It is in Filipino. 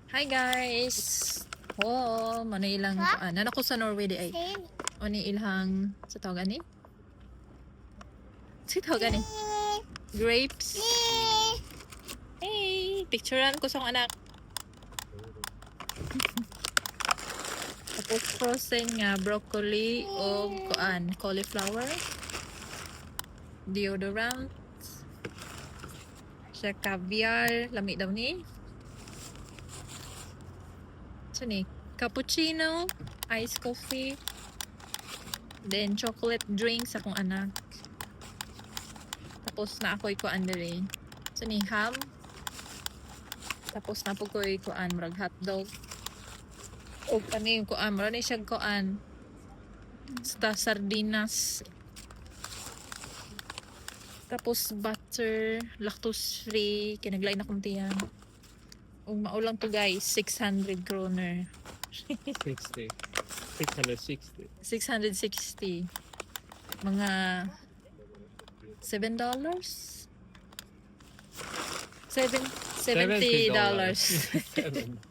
Hi guys. Oh, manay ilang kuan. Ano ko sa Norway di ay. Oni ilhang sa tawag ani? Sa tawag ani? Grapes. Hey, picturean ko sa akong anak. Tapos frozen nga broccoli o kuan, cauliflower. Deodorant. Sa caviar, lami daw ni. So ni, cappuccino, iced coffee, then chocolate drink sa akong anak. Tapos na ako'y kuan diri. So ni ham. Tapos na po ko'y kuan murag hotdog. O kani kuan murag ni siya kuan. Sardinas. Tapos butter, lactose free, kinaglain akong tiyan. Ug maulang to guys, 600 kroner. 60. 660. 660. Mga $7? $70. $70.